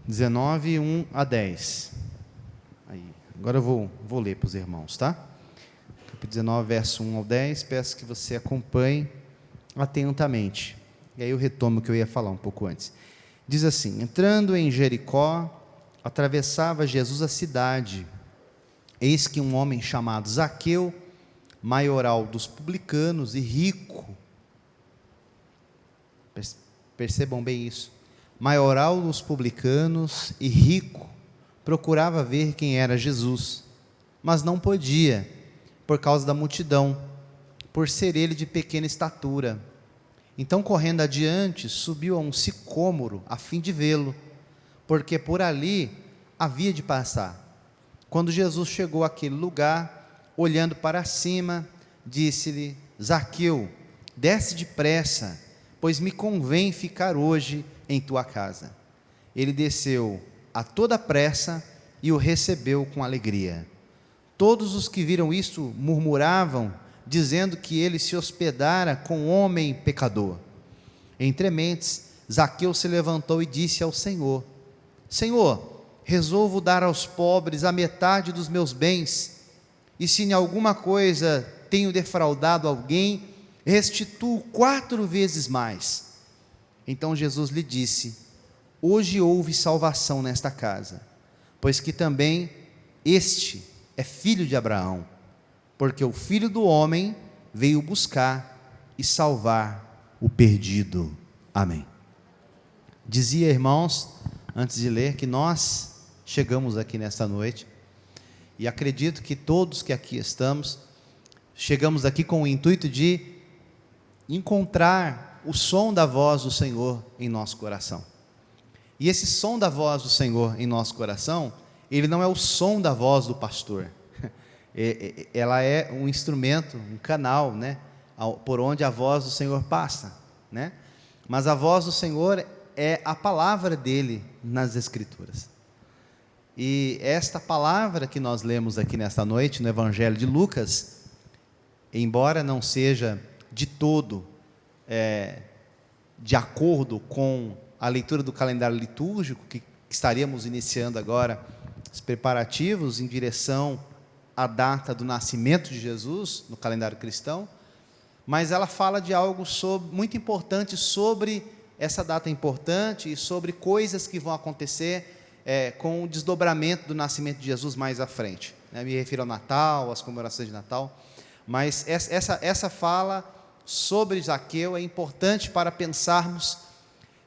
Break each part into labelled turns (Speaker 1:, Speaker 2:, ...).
Speaker 1: 19, 1 a 10. Aí, agora eu vou ler para os irmãos, tá? Capítulo 19, verso 1 ao 10, peço que você acompanhe atentamente. E aí eu retomo o que eu ia falar um pouco antes. Diz assim: entrando em Jericó, atravessava Jesus a cidade. Eis que um homem chamado Zaqueu, maioral dos publicanos e rico, percebam bem isso, maioral dos publicanos e rico, procurava ver quem era Jesus, mas não podia, por causa da multidão, por ser ele de pequena estatura. Então, correndo adiante, subiu a um sicômoro, a fim de vê-lo, porque por ali havia de passar. Quando Jesus chegou àquele lugar, olhando para cima, disse-lhe: Zaqueu, desce depressa, pois me convém ficar hoje em tua casa. Ele desceu a toda pressa e o recebeu com alegria. Todos os que viram isto murmuravam, dizendo que ele se hospedara com homem pecador. Entre mentes, Zaqueu se levantou e disse ao Senhor: Senhor, resolvo dar aos pobres a metade dos meus bens, e se em alguma coisa tenho defraudado alguém, restituo 4 vezes mais. Então Jesus lhe disse: hoje houve salvação nesta casa, pois que também este é filho de Abraão, porque o Filho do Homem veio buscar e salvar o perdido. Amém. Dizia, irmãos, antes de ler, que nós chegamos aqui nesta noite, e acredito que todos que aqui estamos, chegamos aqui com o intuito de encontrar o som da voz do Senhor em nosso coração. E esse som da voz do Senhor em nosso coração, ele não é o som da voz do pastor. Ela é um instrumento, um canal, né, por onde a voz do Senhor passa, né? Mas a voz do Senhor é a palavra dele nas Escrituras. E esta palavra que nós lemos aqui nesta noite, no Evangelho de Lucas, embora não seja de todo de acordo com a leitura do calendário litúrgico, que estaríamos iniciando agora, os preparativos em direção à data do nascimento de Jesus, no calendário cristão, mas ela fala de algo muito importante sobre essa data importante e sobre coisas que vão acontecer com o desdobramento do nascimento de Jesus mais à frente. Me refiro ao Natal, às comemorações de Natal, mas essa fala sobre Zaqueu é importante para pensarmos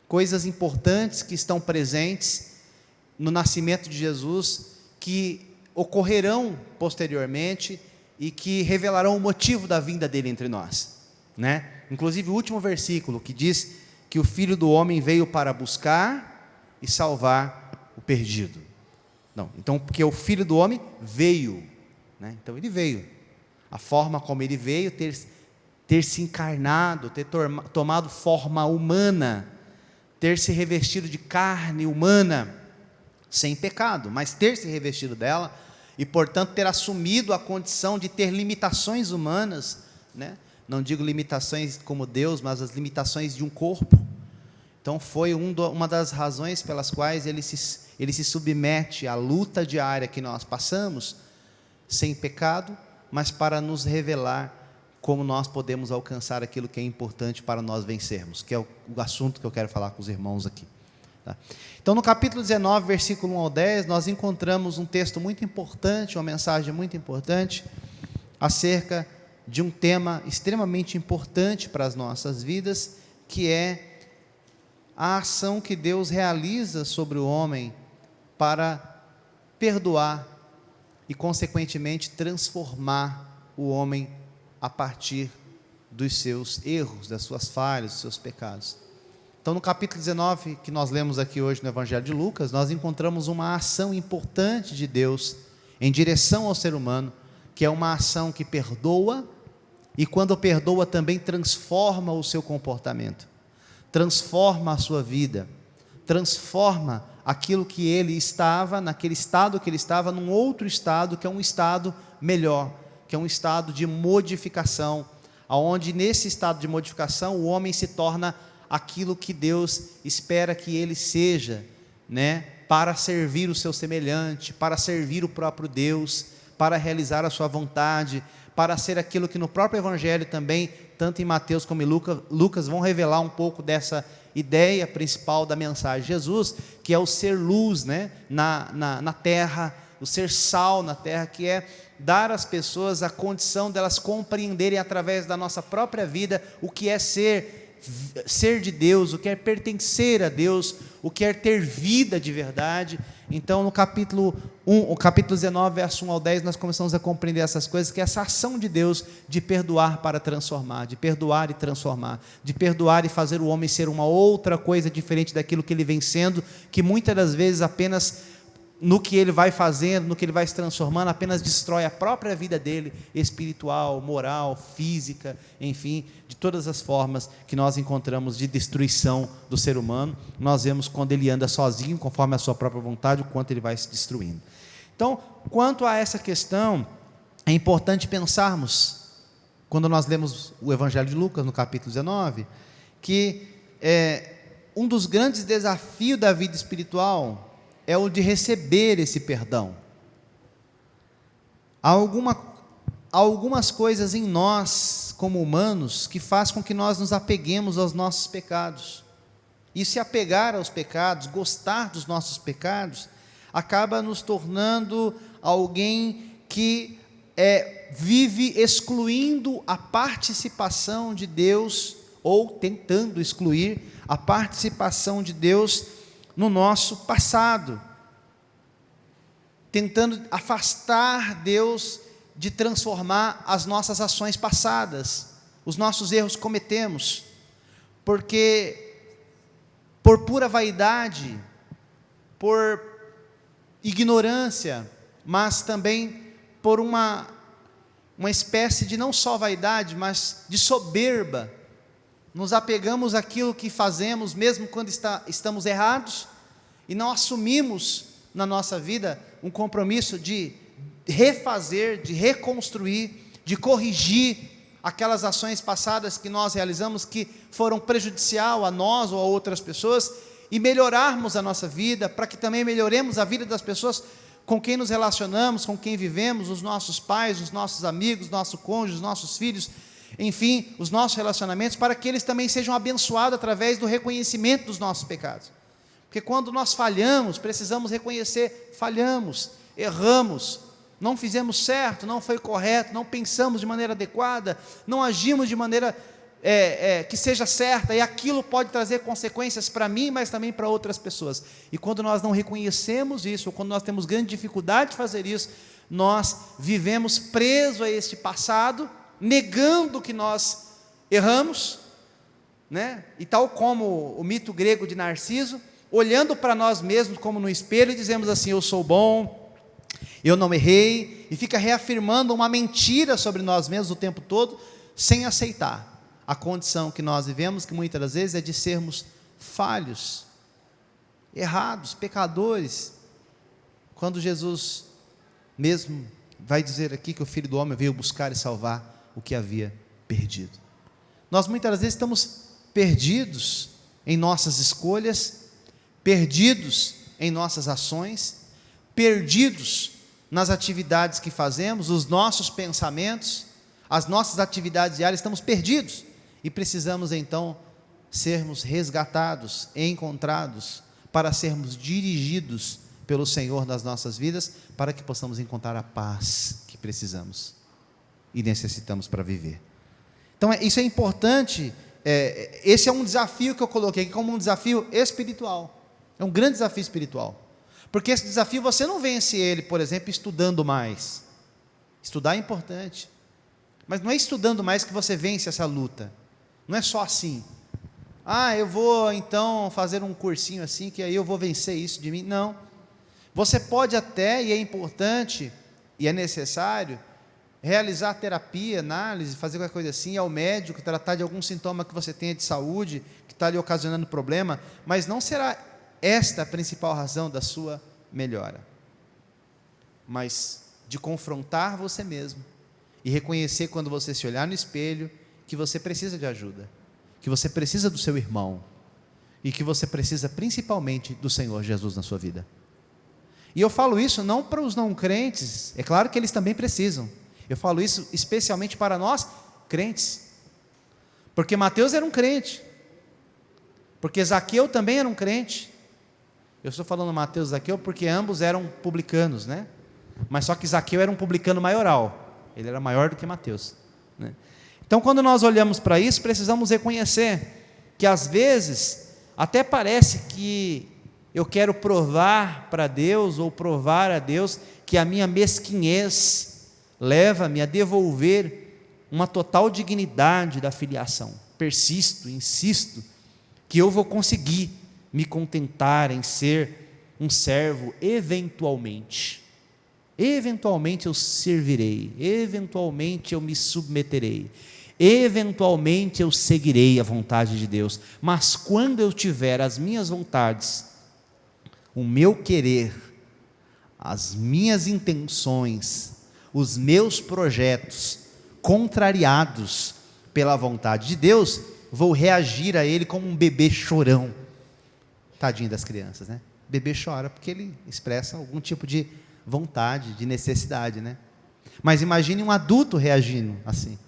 Speaker 1: coisas importantes que estão presentes no nascimento de Jesus, que ocorrerão posteriormente e que revelarão o motivo da vinda dele entre nós, né? Inclusive o último versículo que diz que o Filho do Homem veio para buscar e salvar o perdido. Não, então, porque o Filho do Homem veio, né? Então ele veio, a forma como ele veio, ter se encarnado, ter tomado forma humana, ter se revestido de carne humana, sem pecado, mas ter se revestido dela, e portanto ter assumido a condição de ter limitações humanas, né? Não digo limitações como Deus, mas as limitações de um corpo. Então foi uma das razões pelas quais ele se submete à luta diária que nós passamos, sem pecado, mas para nos revelar como nós podemos alcançar aquilo que é importante para nós vencermos, que é o assunto que eu quero falar com os irmãos aqui. Tá? Então, no capítulo 19, versículo 1 ao 10, nós encontramos um texto muito importante, uma mensagem muito importante, acerca de um tema extremamente importante para as nossas vidas, que é a ação que Deus realiza sobre o homem para perdoar e, consequentemente, transformar o homem a partir dos seus erros, das suas falhas, dos seus pecados. Então, no capítulo 19, que nós lemos aqui hoje no Evangelho de Lucas, nós encontramos uma ação importante de Deus em direção ao ser humano, que é uma ação que perdoa, e quando perdoa também transforma o seu comportamento, transforma a sua vida, transforma aquilo que ele estava, naquele estado que ele estava, num outro estado, que é um estado melhor, que é um estado de modificação, onde nesse estado de modificação o homem se torna aquilo que Deus espera que ele seja, né, para servir o seu semelhante, para servir o próprio Deus, para realizar a sua vontade, para ser aquilo que no próprio Evangelho também, tanto em Mateus como em Lucas, vão revelar um pouco dessa ideia principal da mensagem de Jesus, que é o ser luz, né, na terra, o ser sal na terra, que é dar às pessoas a condição delas compreenderem através da nossa própria vida o que é ser de Deus, o que é pertencer a Deus, o que é ter vida de verdade. Então no capítulo 1, o capítulo 19, verso 1 ao 10, nós começamos a compreender essas coisas, que é essa ação de Deus de perdoar para transformar, de perdoar e transformar, de perdoar e fazer o homem ser uma outra coisa diferente daquilo que ele vem sendo, que muitas das vezes apenas no que ele vai fazendo, no que ele vai se transformando, apenas destrói a própria vida dele, espiritual, moral, física, enfim, de todas as formas que nós encontramos de destruição do ser humano. Nós vemos quando ele anda sozinho, conforme a sua própria vontade, o quanto ele vai se destruindo. Então, quanto a essa questão, é importante pensarmos, quando nós lemos o Evangelho de Lucas, no capítulo 19, que um dos grandes desafios da vida espiritual é o de receber esse perdão. Há algumas coisas em nós, como humanos, que faz com que nós nos apeguemos aos nossos pecados. E se apegar aos pecados, gostar dos nossos pecados, acaba nos tornando alguém que vive excluindo a participação de Deus, ou tentando excluir a participação de Deus no nosso passado, tentando afastar Deus de transformar as nossas ações passadas, os nossos erros que cometemos, porque por pura vaidade, por ignorância, mas também por uma espécie de não só vaidade, mas de soberba, nos apegamos àquilo que fazemos, mesmo quando estamos errados, e não assumimos na nossa vida um compromisso de refazer, de reconstruir, de corrigir aquelas ações passadas que nós realizamos, que foram prejudicial a nós ou a outras pessoas, e melhorarmos a nossa vida, para que também melhoremos a vida das pessoas com quem nos relacionamos, com quem vivemos, os nossos pais, os nossos amigos, nosso cônjuge, os nossos filhos, enfim, os nossos relacionamentos, para que eles também sejam abençoados através do reconhecimento dos nossos pecados. Porque quando nós falhamos, precisamos reconhecer, falhamos, erramos, não fizemos certo, não foi correto, não pensamos de maneira adequada, não agimos de maneira que seja certa, e aquilo pode trazer consequências para mim, mas também para outras pessoas. E quando nós não reconhecemos isso, ou quando nós temos grande dificuldade de fazer isso, nós vivemos presos a este passado, negando que nós erramos, né? E tal como o mito grego de Narciso, olhando para nós mesmos como no espelho e dizemos assim: eu sou bom, eu não errei, e fica reafirmando uma mentira sobre nós mesmos o tempo todo, sem aceitar a condição que nós vivemos, que muitas das vezes é de sermos falhos, errados, pecadores, quando Jesus mesmo vai dizer aqui que o Filho do Homem veio buscar e salvar o que havia perdido. Nós muitas das vezes estamos perdidos em nossas escolhas, perdidos em nossas ações, perdidos nas atividades que fazemos, os nossos pensamentos, as nossas atividades diárias, estamos perdidos, e precisamos então sermos resgatados, encontrados, para sermos dirigidos pelo Senhor nas nossas vidas, para que possamos encontrar a paz que precisamos e necessitamos para viver. Então isso é importante, esse é um desafio que eu coloquei aqui como um desafio espiritual, é um grande desafio espiritual, porque esse desafio você não vence ele, por exemplo, estudando mais. Estudar é importante, mas não é estudando mais que você vence essa luta, não é só assim, eu vou então fazer um cursinho assim, que aí eu vou vencer isso de mim. Não, você pode até, e é importante, e é necessário, realizar terapia, análise, fazer qualquer coisa assim, ao médico, tratar de algum sintoma que você tenha de saúde, que está lhe ocasionando problema, mas não será esta a principal razão da sua melhora, mas de confrontar você mesmo, e reconhecer quando você se olhar no espelho, que você precisa de ajuda, que você precisa do seu irmão, e que você precisa principalmente do Senhor Jesus na sua vida. E eu falo isso não para os não crentes, é claro que eles também precisam. Eu falo isso especialmente para nós, crentes. Porque Mateus era um crente. Porque Zaqueu também era um crente. Eu estou falando Mateus e Zaqueu porque ambos eram publicanos, né? Mas só que Zaqueu era um publicano maioral. Ele era maior do que Mateus, né? Então, quando nós olhamos para isso, precisamos reconhecer que às vezes até parece que eu quero provar para Deus ou provar a Deus que a minha mesquinhez leva-me a devolver uma total dignidade da filiação. Persisto, insisto, que eu vou conseguir me contentar em ser um servo eventualmente. Eventualmente eu servirei, eventualmente eu me submeterei, eventualmente eu seguirei a vontade de Deus, mas quando eu tiver as minhas vontades, o meu querer, as minhas intenções, os meus projetos contrariados pela vontade de Deus, vou reagir a ele como um bebê chorão. Tadinho das crianças, né? Bebê chora porque ele expressa algum tipo de vontade, de necessidade, né? Mas imagine um adulto reagindo assim.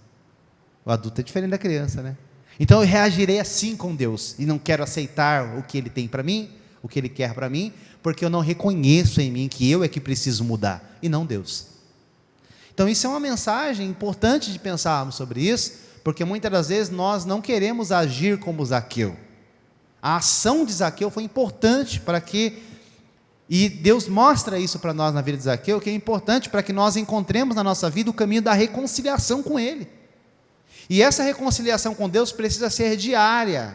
Speaker 1: O adulto é diferente da criança, né? Então eu reagirei assim com Deus, e não quero aceitar o que Ele tem para mim, o que Ele quer para mim, porque eu não reconheço em mim que eu é que preciso mudar, e não Deus. Então isso é uma mensagem importante de pensarmos sobre isso, porque muitas das vezes nós não queremos agir como Zaqueu. A ação de Zaqueu foi importante para que, e Deus mostra isso para nós na vida de Zaqueu, que é importante para que nós encontremos na nossa vida o caminho da reconciliação com Ele. E essa reconciliação com Deus precisa ser diária,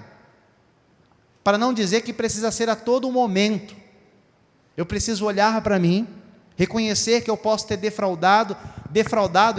Speaker 1: para não dizer que precisa ser a todo momento. Eu preciso olhar para mim, reconhecer que eu posso ter defraudado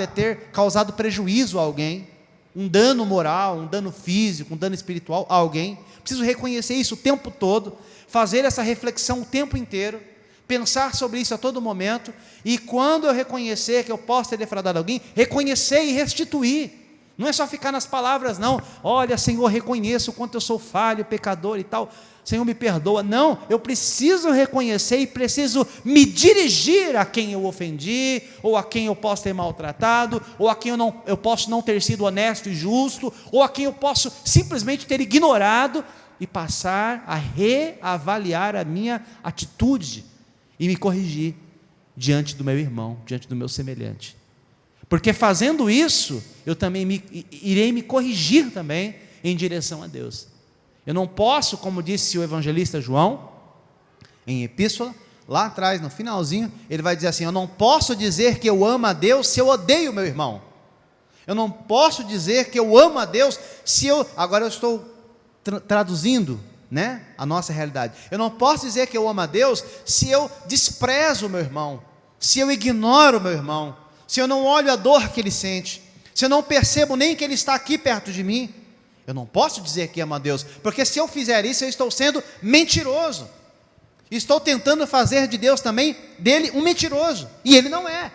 Speaker 1: é ter causado prejuízo a alguém, um dano moral, um dano físico, um dano espiritual a alguém. Preciso reconhecer isso o tempo todo, fazer essa reflexão o tempo inteiro, pensar sobre isso a todo momento, e quando eu reconhecer que eu posso ter defraudado alguém, reconhecer e restituir. Não é só ficar nas palavras, não. Olha, Senhor, reconheço o quanto eu sou falho, pecador e tal. Senhor, me perdoa. Não, eu preciso reconhecer e preciso me dirigir a quem eu ofendi, ou a quem eu posso ter maltratado, ou a quem eu posso não ter sido honesto e justo, ou a quem eu posso simplesmente ter ignorado, e passar a reavaliar a minha atitude e me corrigir diante do meu irmão, diante do meu semelhante. Porque fazendo isso, eu também irei me corrigir também em direção a Deus. Eu não posso, como disse o evangelista João, em epístola, lá atrás, no finalzinho, ele vai dizer assim: eu não posso dizer que eu amo a Deus se eu odeio o meu irmão. Eu não posso dizer que eu amo a Deus se eu... Agora eu estou traduzindo, né, a nossa realidade. Eu não posso dizer que eu amo a Deus se eu desprezo o meu irmão, se eu ignoro o meu irmão, se eu não olho a dor que ele sente, se eu não percebo nem que ele está aqui perto de mim. Eu não posso dizer que amo a Deus, porque se eu fizer isso, eu estou sendo mentiroso. Estou tentando fazer de Deus também, dele, um mentiroso, e ele não é.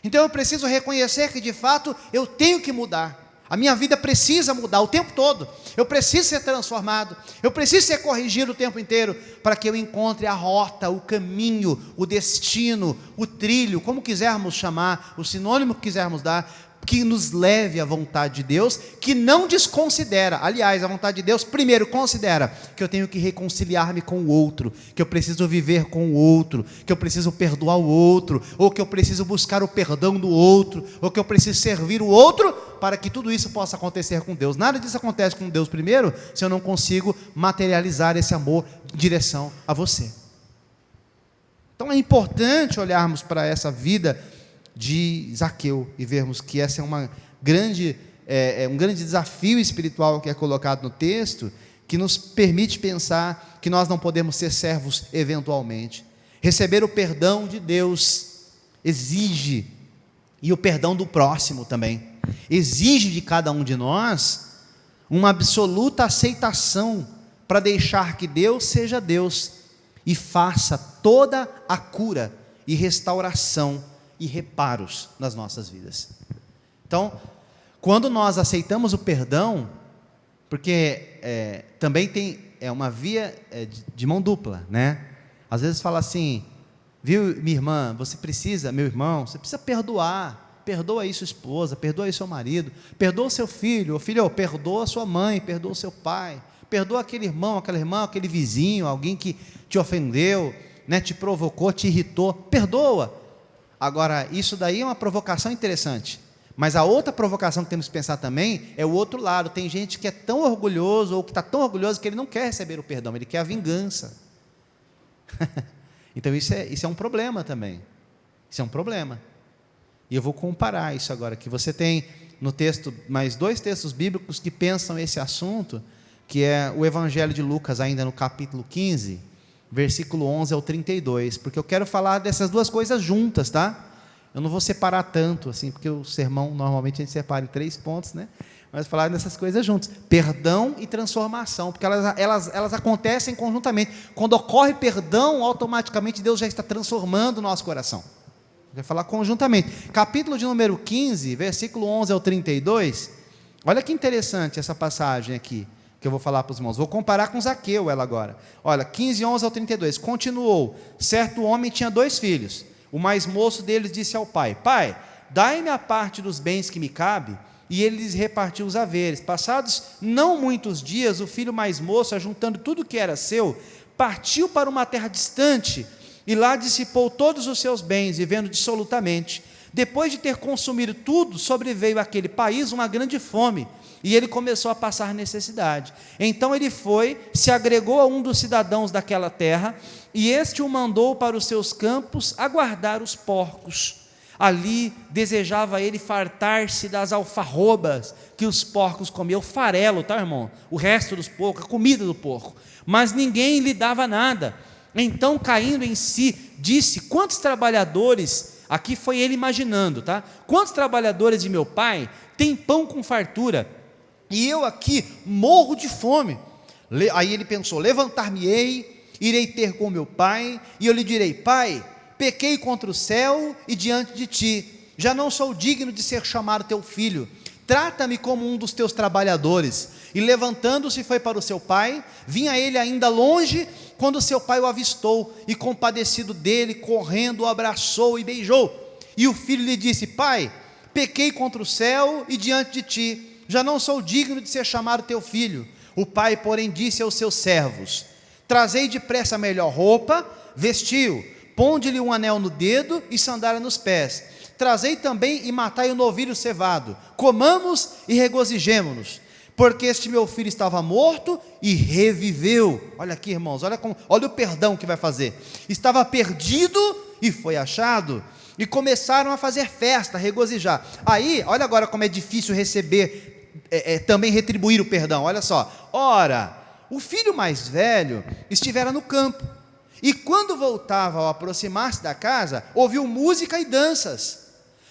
Speaker 1: Então eu preciso reconhecer que de fato eu tenho que mudar. A minha vida precisa mudar o tempo todo. Eu preciso ser transformado, eu preciso ser corrigido o tempo inteiro, para que eu encontre a rota, o caminho, o destino, o trilho, como quisermos chamar, o sinônimo que quisermos dar, que nos leve à vontade de Deus, que não desconsidera. Aliás, a vontade de Deus primeiro considera que eu tenho que reconciliar-me com o outro, que eu preciso viver com o outro, que eu preciso perdoar o outro, ou que eu preciso buscar o perdão do outro, ou que eu preciso servir o outro, para que tudo isso possa acontecer com Deus. Nada disso acontece com Deus primeiro, se eu não consigo materializar esse amor em direção a você. Então é importante olharmos para essa vida de Zaqueu e vermos que essa é um grande desafio espiritual que é colocado no texto, que nos permite pensar que nós não podemos ser servos eventualmente. Receber o perdão de Deus exige, e o perdão do próximo também, exige de cada um de nós uma absoluta aceitação para deixar que Deus seja Deus e faça toda a cura e restauração e reparos nas nossas vidas. Então, quando nós aceitamos o perdão, porque também tem uma via de mão dupla, né? Às vezes fala assim: Viu, minha irmã, você precisa, meu irmão, você precisa perdoar. Perdoa aí sua esposa, perdoa aí seu marido, perdoa o seu filho. Filho, perdoa a sua mãe, perdoa o seu pai, perdoa aquele irmão, aquela irmã, aquele vizinho, alguém que te ofendeu, né, te provocou, te irritou. Perdoa. Agora, isso daí é uma provocação interessante. Mas a outra provocação que temos que pensar também é o outro lado. Tem gente que é tão orgulhoso, ou que está tão orgulhoso, que ele não quer receber o perdão, ele quer a vingança. Então isso é um problema também. Isso é um problema. E eu vou comparar isso agora, que você tem no texto, mais 2 textos bíblicos que pensam esse assunto, que é o Evangelho de Lucas, ainda no capítulo 15, versículo 11 ao 32, porque eu quero falar dessas 2 coisas juntas, tá? Eu não vou separar tanto, assim, porque o sermão, normalmente a gente separa em 3 pontos, né? Mas falar dessas coisas juntas, perdão e transformação, porque elas acontecem conjuntamente. Quando ocorre perdão, automaticamente Deus já está transformando o nosso coração. Vai falar conjuntamente. Capítulo de número 15, versículo 11 ao 32, olha que interessante essa passagem aqui, que eu vou falar para os irmãos. Vou comparar com Zaqueu ela agora. Olha, 15, 11 ao 32, continuou: certo homem tinha 2 filhos. O mais moço deles disse ao pai: pai, dai-me a parte dos bens que me cabe. E ele lhes repartiu os haveres. Passados não muitos dias, o filho mais moço, ajuntando tudo que era seu, partiu para uma terra distante, e lá dissipou todos os seus bens, vivendo dissolutamente. Depois de ter consumido tudo, sobreveio àquele país uma grande fome, e ele começou a passar necessidade. Então ele foi, se agregou a um dos cidadãos daquela terra, e este o mandou para os seus campos a guardar os porcos. Ali desejava ele fartar-se das alfarrobas que os porcos comiam, o farelo, tá, irmão? O resto dos porcos, a comida do porco. Mas ninguém lhe dava nada. Então, caindo em si, disse: quantos trabalhadores, aqui foi ele imaginando, tá? Quantos trabalhadores de meu pai têm pão com fartura, e eu aqui morro de fome? Aí ele pensou: levantar-me-ei, irei ter com meu pai, e eu lhe direi: pai, pequei contra o céu e diante de ti, já não sou digno de ser chamado teu filho, trata-me como um dos teus trabalhadores. E levantando-se foi para o seu pai. Vinha ele ainda longe, quando seu pai o avistou, e compadecido dele, correndo, o abraçou e beijou. E o filho lhe disse: pai, pequei contra o céu e diante de ti, já não sou digno de ser chamado teu filho. O pai, porém, disse aos seus servos: trazei depressa a melhor roupa, vestiu, ponde-lhe um anel no dedo e sandália nos pés. Trazei também e matai o novilho cevado, comamos e regozijemo-nos, porque este meu filho estava morto e reviveu. Olha aqui, irmãos, olha o perdão que vai fazer. Estava perdido e foi achado. E começaram a fazer festa, regozijar. Aí, olha agora como é difícil receber, também retribuir o perdão. Olha só: ora, o filho mais velho estivera no campo, e quando voltava, ao aproximar-se da casa, ouviu música e danças.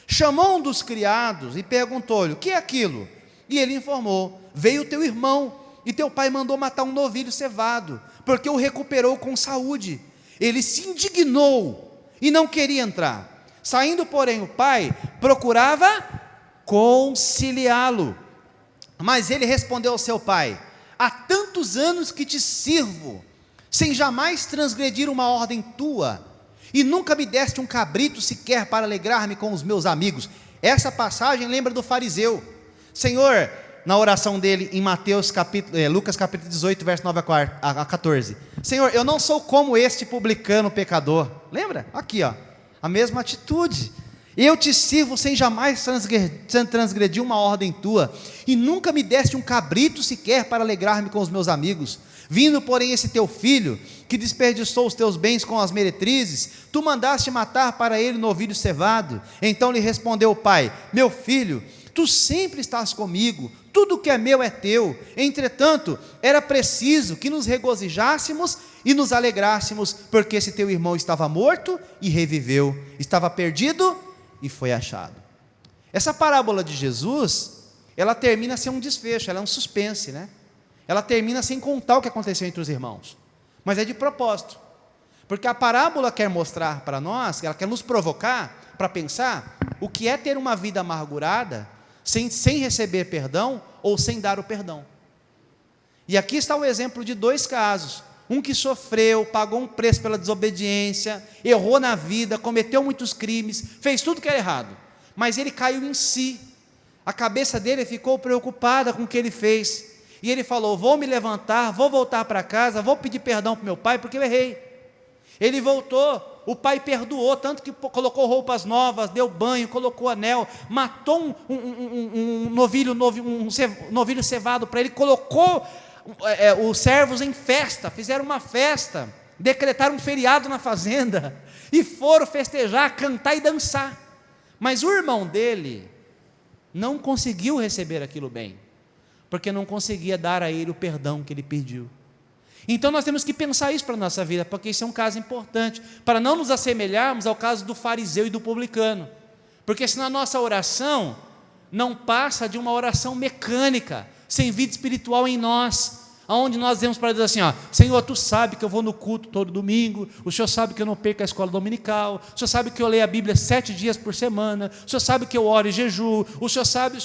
Speaker 1: Chamou um dos criados e perguntou-lhe: o que é aquilo? E ele informou: veio teu irmão, e teu pai mandou matar um novilho cevado, porque o recuperou com saúde. Ele se indignou e não queria entrar. Saindo, porém, o pai procurava conciliá-lo. Mas ele respondeu ao seu pai: há tantos anos que te sirvo, sem jamais transgredir uma ordem tua, e nunca me deste um cabrito sequer para alegrar-me com os meus amigos. Essa passagem lembra do fariseu. Senhor, na oração dele em Lucas capítulo 18, verso 9 a 14. Senhor, eu não sou como este publicano pecador. Lembra? Aqui, ó, a mesma atitude. Eu te sirvo sem jamais transgredir uma ordem tua, e nunca me deste um cabrito sequer para alegrar-me com os meus amigos. Vindo, porém, esse teu filho, que desperdiçou os teus bens com as meretrizes, tu mandaste matar para ele o novilho cevado. Então lhe respondeu o pai: meu filho, tu sempre estás comigo, tudo que é meu é teu. Entretanto, era preciso que nos regozijássemos e nos alegrássemos, porque esse teu irmão estava morto e reviveu, estava perdido e foi achado. Essa parábola de Jesus, ela termina sem um desfecho, ela é um suspense, né? Ela termina sem contar o que aconteceu entre os irmãos, mas é de propósito, porque a parábola quer mostrar para nós, ela quer nos provocar para pensar o que é ter uma vida amargurada, sem receber perdão ou sem dar o perdão. E aqui está o exemplo de 2 casos. um que sofreu, pagou um preço pela desobediência, errou na vida, cometeu muitos crimes, fez tudo que era errado, mas ele caiu em si, a cabeça dele ficou preocupada com o que ele fez, e ele falou: vou me levantar, vou voltar para casa, vou pedir perdão para meu pai, porque eu errei. Ele voltou, o pai perdoou, tanto que colocou roupas novas, deu banho, colocou anel, matou um novilho cevado para ele, colocou os servos em festa, fizeram uma festa, decretaram um feriado na fazenda, e foram festejar, cantar e dançar. Mas o irmão dele não conseguiu receber aquilo bem, porque não conseguia dar a ele o perdão que ele pediu. Então nós temos que pensar isso para a nossa vida, porque isso é um caso importante, para não nos assemelharmos ao caso do fariseu e do publicano, porque senão a nossa oração não passa de uma oração mecânica, sem vida espiritual em nós, aonde nós devemos para Deus assim: Senhor, Tu sabe que eu vou no culto todo domingo, o Senhor sabe que eu não perco a escola dominical, o Senhor sabe que eu leio a Bíblia 7 dias por semana, o Senhor sabe que eu oro e jejuo, o Senhor sabe,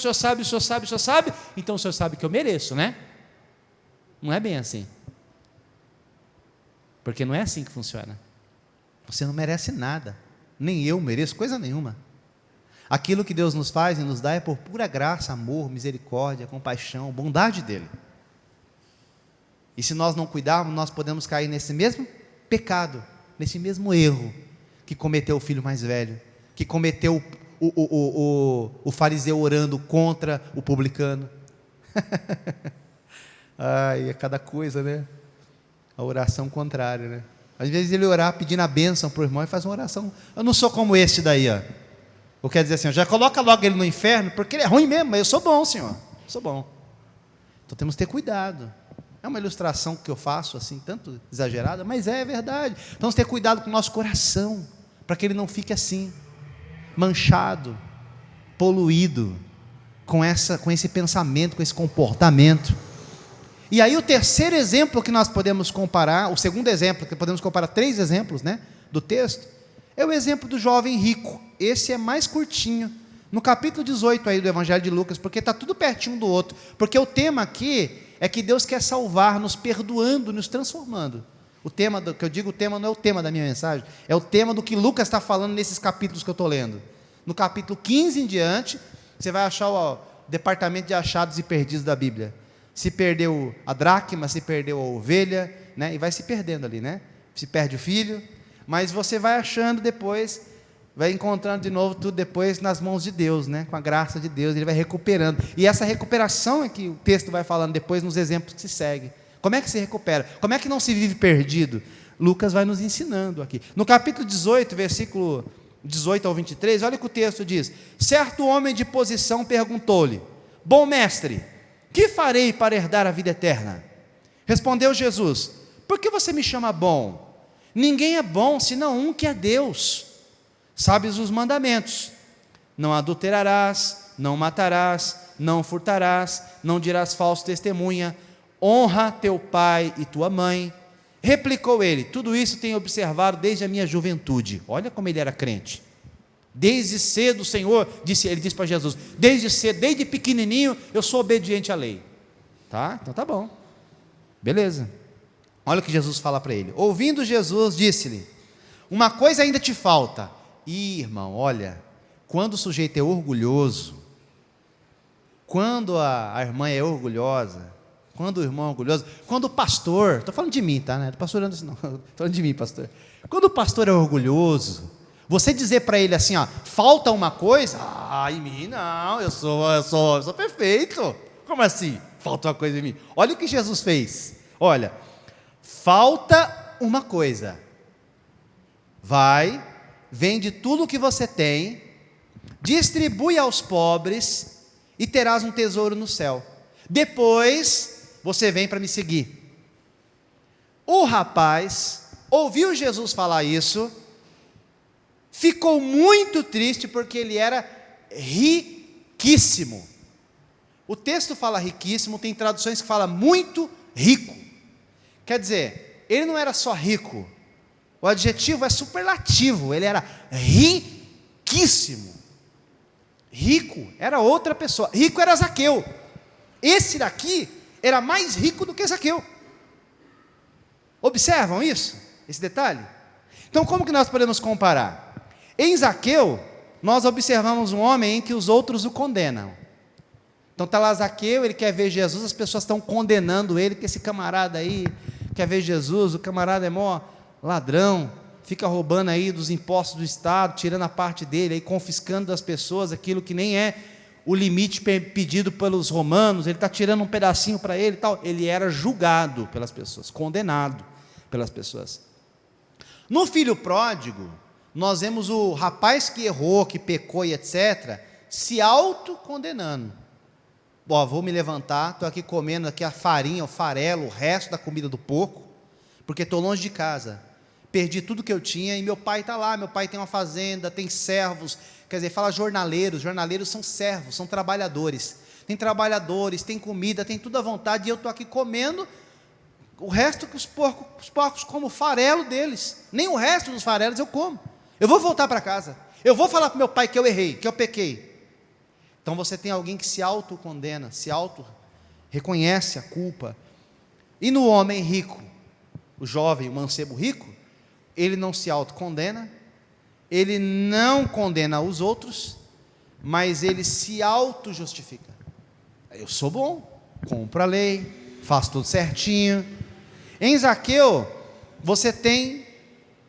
Speaker 1: então o Senhor sabe que eu mereço, né? Não é bem assim, porque não é assim que funciona. Você não merece nada, nem eu mereço coisa nenhuma. Aquilo que Deus nos faz e nos dá é por pura graça, amor, misericórdia, compaixão, bondade dEle. E se nós não cuidarmos, nós podemos cair nesse mesmo pecado, nesse mesmo erro que cometeu o filho mais velho, que cometeu o fariseu orando contra o publicano. Ai, é cada coisa, né? A oração contrária, né? Às vezes ele orar pedindo a bênção para o irmão e faz uma oração: eu não sou como este daí, ou quer dizer assim, já coloca logo ele no inferno, porque ele é ruim mesmo, mas eu sou bom, Senhor, sou bom. Então temos que ter cuidado. É uma ilustração que eu faço assim, tanto exagerada, mas é verdade. Vamos ter cuidado com o nosso coração, para que ele não fique assim, manchado, poluído, com esse pensamento, com esse comportamento. E aí o terceiro exemplo que nós podemos comparar, o segundo exemplo, que podemos comparar 3 exemplos, né, do texto, é o exemplo do jovem rico. Esse é mais curtinho, no capítulo 18 aí do Evangelho de Lucas, porque está tudo pertinho do outro, porque o tema aqui é que Deus quer salvar, nos perdoando, nos transformando. O tema, que eu digo, o tema não é o tema da minha mensagem, é o tema do que Lucas está falando nesses capítulos que eu estou lendo. No capítulo 15 em diante, você vai achar o departamento de achados e perdidos da Bíblia. Se perdeu a dracma, se perdeu a ovelha, né? E vai se perdendo ali, né? Se perde o filho, mas você vai achando depois, vai encontrando de novo tudo depois nas mãos de Deus, né? Com a graça de Deus, Ele vai recuperando. E essa recuperação é que o texto vai falando depois nos exemplos que se seguem. Como é que se recupera? Como é que não se vive perdido? Lucas vai nos ensinando aqui. No capítulo 18, versículo 18 ao 23, olha o que o texto diz: certo homem de posição perguntou-lhe: bom mestre, que farei para herdar a vida eterna? Respondeu Jesus: por que você me chama bom? Ninguém é bom senão um, que é Deus. Sabes os mandamentos: não adulterarás, não matarás, não furtarás, não dirás falso testemunha, honra teu pai e tua mãe. Replicou ele: tudo isso tenho observado desde a minha juventude. Olha como ele era crente. Desde cedo o Senhor, ele disse para Jesus, desde cedo, desde pequenininho, eu sou obediente à lei. Tá? Então tá bom, beleza. Olha o que Jesus fala para ele. Ouvindo Jesus, disse-lhe: uma coisa ainda te falta. Irmão, olha, quando o sujeito é orgulhoso, quando a irmã é orgulhosa, quando o irmão é orgulhoso, quando o pastor, estou falando de mim, tá? Não é do pastor Anderson, não, estou falando de mim, pastor. Quando o pastor é orgulhoso, você dizer para ele assim, falta uma coisa, em mim não, eu sou perfeito. Como assim? Falta uma coisa em mim. Olha o que Jesus fez. Olha, falta uma coisa. Vai, vende tudo o que você tem, distribui aos pobres e terás um tesouro no céu. Depois você vem para me seguir. O rapaz ouviu Jesus falar isso, ficou muito triste porque ele era riquíssimo. O texto fala riquíssimo, tem traduções que falam muito rico. Quer dizer, ele não era só rico, o adjetivo é superlativo, ele era riquíssimo. Rico era outra pessoa, rico era Zaqueu. Esse daqui era mais rico do que Zaqueu. Observam isso? Esse detalhe? Então, como que nós podemos comparar? Em Zaqueu, nós observamos um homem em que os outros o condenam. Então está lá Zaqueu, ele quer ver Jesus, as pessoas estão condenando ele, que esse camarada aí quer ver Jesus, o camarada é mó ladrão, fica roubando aí dos impostos do Estado, tirando a parte dele, aí confiscando das pessoas aquilo que nem é o limite pedido pelos romanos, ele está tirando um pedacinho para ele e tal. Ele era julgado pelas pessoas, condenado pelas pessoas. No filho pródigo, nós vemos o rapaz que errou, que pecou e etc., se autocondenando. Vou me levantar, estou aqui comendo aqui a farinha, o farelo, o resto da comida do porco, porque estou longe de casa, perdi tudo que eu tinha, e meu pai está lá, meu pai tem uma fazenda, tem servos, quer dizer, fala jornaleiros são servos, são trabalhadores, tem comida, tem tudo à vontade, e eu estou aqui comendo, o resto que os porcos como o farelo deles, nem o resto dos farelos eu como, eu vou voltar para casa, eu vou falar para meu pai que eu errei, que eu pequei. Então você tem alguém que se autocondena, se auto-reconhece a culpa. E no homem rico, o jovem, o mancebo rico, ele não se autocondena, ele não condena os outros, mas ele se auto-justifica. Eu sou bom, cumpro a lei, faço tudo certinho. Em Zaqueu, você tem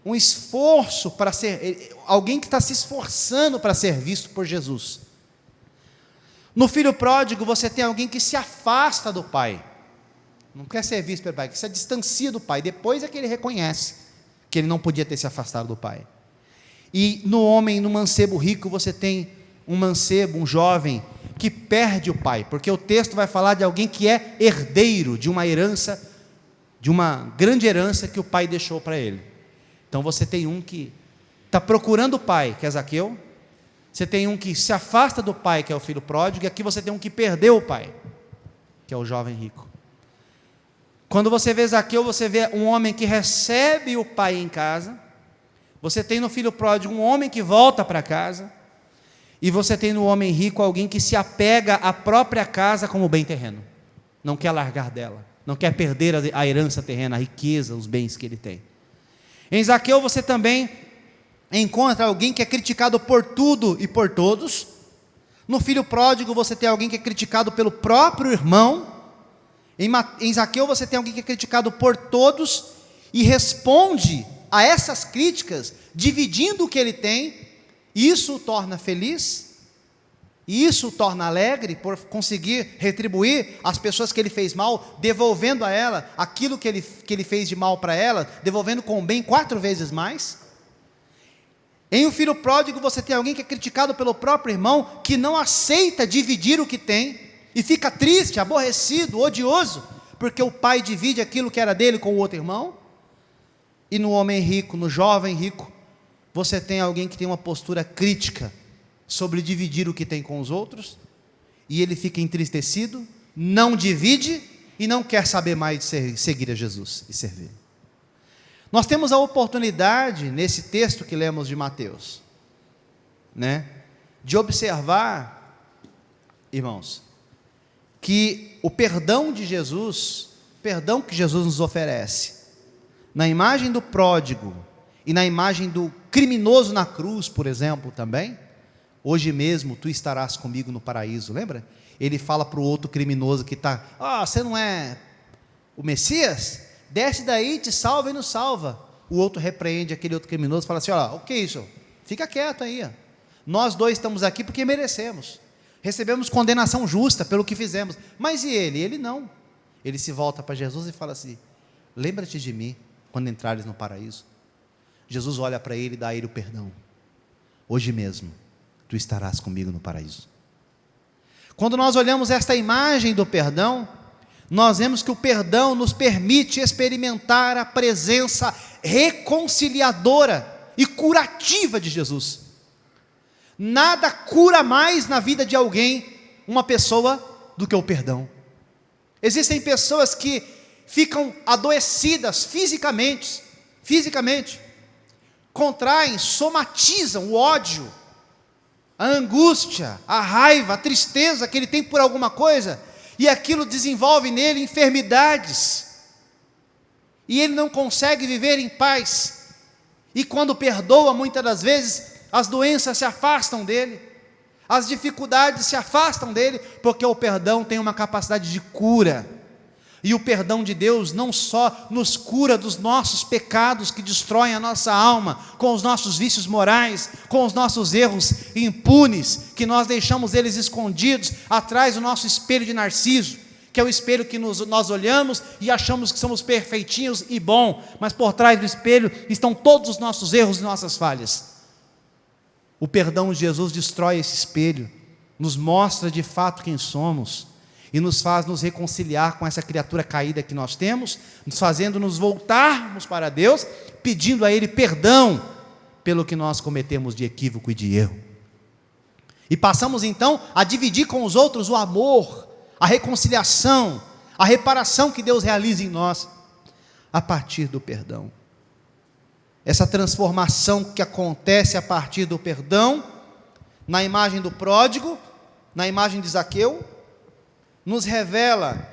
Speaker 1: um esforço para ser, alguém que está se esforçando para ser visto por Jesus. No filho pródigo, você tem alguém que se afasta do pai, não quer ser visto pelo pai, que se distancia do pai, depois é que ele reconhece que ele não podia ter se afastado do pai. E no homem, no mancebo rico, você tem um mancebo, um jovem, que perde o pai, porque o texto vai falar de alguém que é herdeiro de uma herança, de uma grande herança que o pai deixou para ele. Então você tem um que está procurando o pai, que é Zaqueu, você tem um que se afasta do pai, que é o filho pródigo, e aqui você tem um que perdeu o pai, que é o jovem rico. Quando você vê Zaqueu, você vê um homem que recebe o pai em casa, você tem no filho pródigo um homem que volta para casa, e você tem no homem rico alguém que se apega à própria casa como bem terreno, não quer largar dela, não quer perder a herança terrena, a riqueza, os bens que ele tem. Em Zaqueu você também encontra alguém que é criticado por tudo e por todos. No filho pródigo você tem alguém que é criticado pelo próprio irmão. Em Zaqueu você tem alguém que é criticado por todos e responde a essas críticas dividindo o que ele tem. Isso o torna feliz, e isso o torna alegre por conseguir retribuir as pessoas que ele fez mal, devolvendo a ela aquilo que ele fez de mal para ela, devolvendo com o bem 4 vezes mais. Em o filho pródigo você tem alguém que é criticado pelo próprio irmão, que não aceita dividir o que tem, e fica triste, aborrecido, odioso, porque o pai divide aquilo que era dele com o outro irmão. E no homem rico, no jovem rico, você tem alguém que tem uma postura crítica sobre dividir o que tem com os outros, e ele fica entristecido, não divide, e não quer saber mais de seguir a Jesus e servir. Nós temos a oportunidade, nesse texto que lemos de Mateus, de observar, irmãos, que o perdão de Jesus, perdão que Jesus nos oferece, na imagem do pródigo, e na imagem do criminoso na cruz, por exemplo, também, hoje mesmo tu estarás comigo no paraíso, lembra? Ele fala para o outro criminoso que está, você não é o Messias? Desce daí, te salva e nos salva. O outro repreende aquele outro criminoso, fala assim, o que é isso? Fica quieto aí, nós dois estamos aqui porque merecemos, recebemos condenação justa pelo que fizemos, mas e ele? Ele não, ele se volta para Jesus e fala assim, lembra-te de mim, quando entrares no paraíso. Jesus olha para ele e dá a ele o perdão, hoje mesmo, tu estarás comigo no paraíso. Quando nós olhamos esta imagem do perdão, nós vemos que o perdão nos permite experimentar a presença reconciliadora e curativa de Jesus. Nada cura mais na vida de alguém, uma pessoa, do que o perdão. Existem pessoas que ficam adoecidas fisicamente, contraem, somatizam o ódio, a angústia, a raiva, a tristeza que ele tem por alguma coisa, e aquilo desenvolve nele enfermidades, e ele não consegue viver em paz. E quando perdoa, muitas das vezes, as doenças se afastam dele, as dificuldades se afastam dele, porque o perdão tem uma capacidade de cura. E o perdão de Deus não só nos cura dos nossos pecados que destroem a nossa alma, com os nossos vícios morais, com os nossos erros impunes, que nós deixamos eles escondidos atrás do nosso espelho de Narciso, que é o espelho que nós olhamos e achamos que somos perfeitinhos e bom, mas por trás do espelho estão todos os nossos erros e nossas falhas. O perdão de Jesus destrói esse espelho, nos mostra de fato quem somos, e nos faz nos reconciliar com essa criatura caída que nós temos, nos fazendo nos voltarmos para Deus, pedindo a Ele perdão pelo que nós cometemos de equívoco e de erro. E passamos então a dividir com os outros o amor, a reconciliação, a reparação que Deus realiza em nós, a partir do perdão. Essa transformação que acontece a partir do perdão, na imagem do pródigo, na imagem de Zaqueu, nos revela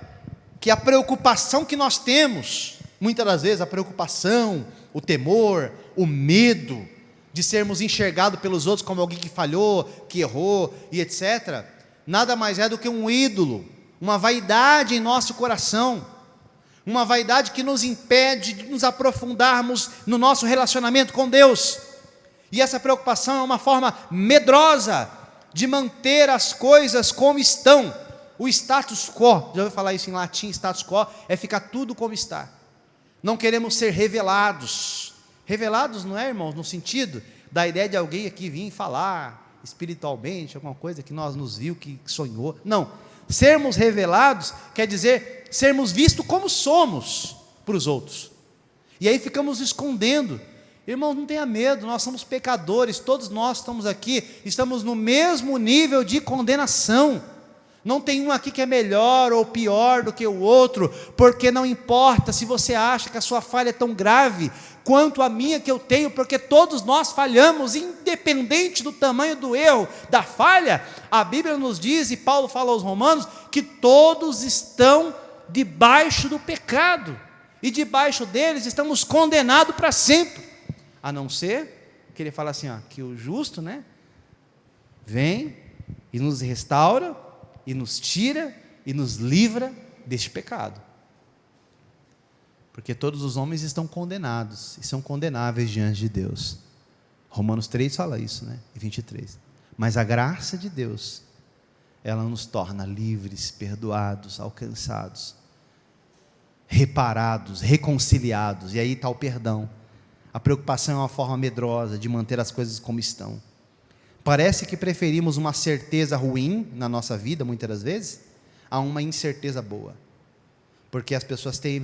Speaker 1: que a preocupação que nós temos, muitas das vezes a preocupação, o temor, o medo de sermos enxergados pelos outros como alguém que falhou, que errou e etc., nada mais é do que um ídolo, uma vaidade em nosso coração, uma vaidade que nos impede de nos aprofundarmos no nosso relacionamento com Deus. E essa preocupação é uma forma medrosa de manter as coisas como estão. O status quo, já ouviu falar isso em latim? Status quo é ficar tudo como está. Não queremos ser revelados. Revelados não é, irmãos, no sentido da ideia de alguém aqui vir falar espiritualmente, alguma coisa que nós nos viu, que sonhou. Não, sermos revelados quer dizer sermos vistos como somos para os outros. E aí ficamos escondendo. Irmãos, não tenha medo, nós somos pecadores, todos nós estamos aqui, estamos no mesmo nível de condenação. Não tem um aqui que é melhor ou pior do que o outro, porque não importa se você acha que a sua falha é tão grave quanto a minha que eu tenho, porque todos nós falhamos, independente do tamanho do erro, da falha. A Bíblia nos diz, e Paulo fala aos Romanos, que todos estão debaixo do pecado, e debaixo deles estamos condenados para sempre, a não ser que ele fala assim, que o justo, vem e nos restaura, e nos tira, e nos livra deste pecado, porque todos os homens estão condenados, e são condenáveis diante de Deus. Romanos 3 fala isso, e 23, mas a graça de Deus, ela nos torna livres, perdoados, alcançados, reparados, reconciliados, e aí está o perdão. A preocupação é uma forma medrosa de manter as coisas como estão. Parece que preferimos uma certeza ruim na nossa vida, muitas das vezes, a uma incerteza boa, porque as pessoas têm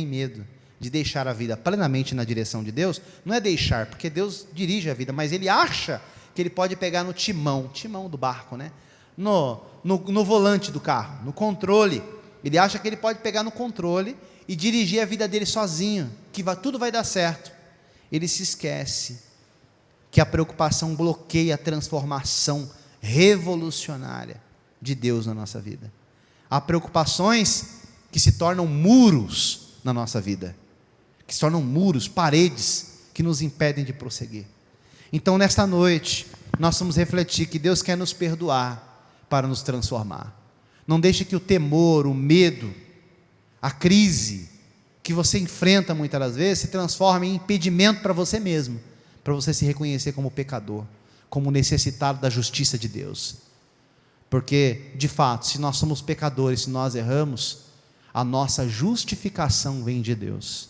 Speaker 1: medo de deixar a vida plenamente na direção de Deus. Não é deixar, porque Deus dirige a vida, mas ele acha que ele pode pegar no timão do barco, no volante do carro, no controle. Ele acha que ele pode pegar no controle e dirigir a vida dele sozinho, que tudo vai dar certo. Ele se esquece que a preocupação bloqueia a transformação revolucionária de Deus na nossa vida. Há preocupações que se tornam muros na nossa vida, que se tornam muros, paredes, que nos impedem de prosseguir. Então, nesta noite, nós vamos refletir que Deus quer nos perdoar para nos transformar. Não deixe que o temor, o medo, a crise que você enfrenta muitas das vezes se transforme em impedimento para você mesmo, para você se reconhecer como pecador, como necessitado da justiça de Deus. Porque, de fato, se nós somos pecadores, se nós erramos, a nossa justificação vem de Deus.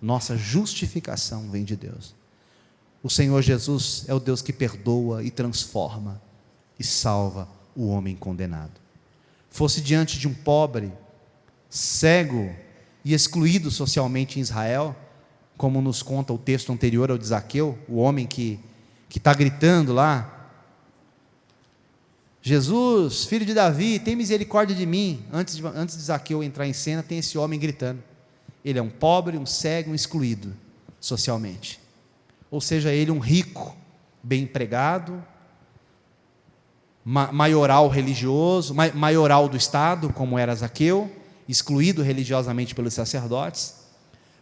Speaker 1: Nossa justificação vem de Deus. O Senhor Jesus é o Deus que perdoa e transforma e salva o homem condenado. Fosse diante de um pobre, cego e excluído socialmente em Israel, como nos conta o texto anterior ao de Zaqueu, o homem que está gritando lá, Jesus, filho de Davi, tem misericórdia de mim. Antes de Zaqueu entrar em cena, tem esse homem gritando. Ele é um pobre, um cego, um excluído socialmente. Ou seja, ele um rico, bem empregado, maioral religioso, maioral do Estado, como era Zaqueu, excluído religiosamente pelos sacerdotes,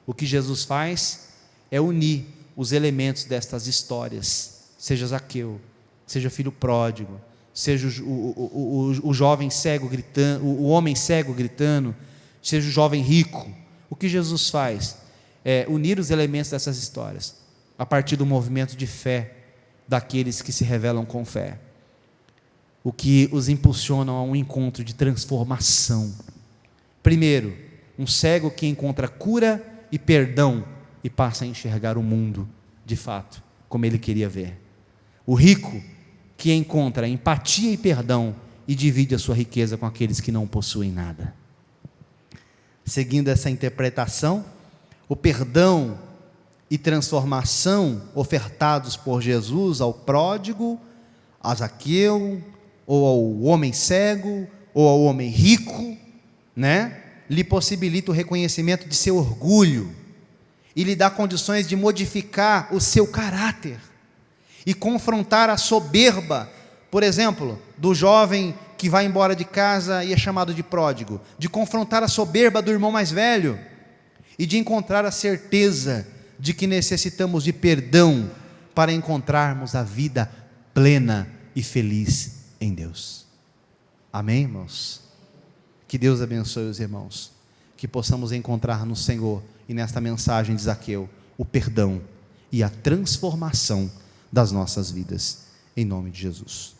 Speaker 1: o que Jesus faz é unir os elementos destas histórias, seja Zaqueu, seja filho pródigo, seja o jovem cego gritando, o homem cego gritando, seja o jovem rico. O que Jesus faz é unir os elementos dessas histórias a partir do movimento de fé daqueles que se revelam com fé, o que os impulsiona a um encontro de transformação. Primeiro, um cego que encontra cura e perdão e passa a enxergar o mundo de fato como ele queria ver. O rico que encontra empatia e perdão e divide a sua riqueza com aqueles que não possuem nada. Seguindo essa interpretação, o perdão e transformação ofertados por Jesus ao pródigo, a Zaqueu, ou ao homem cego, ou ao homem rico, lhe possibilita o reconhecimento de seu orgulho e lhe dá condições de modificar o seu caráter e confrontar a soberba, por exemplo, do jovem que vai embora de casa e é chamado de pródigo, de confrontar a soberba do irmão mais velho e de encontrar a certeza de que necessitamos de perdão para encontrarmos a vida plena e feliz em Deus. Amém, irmãos? Que Deus abençoe os irmãos, que possamos encontrar no Senhor e nesta mensagem de Zaqueu o perdão e a transformação das nossas vidas, em nome de Jesus.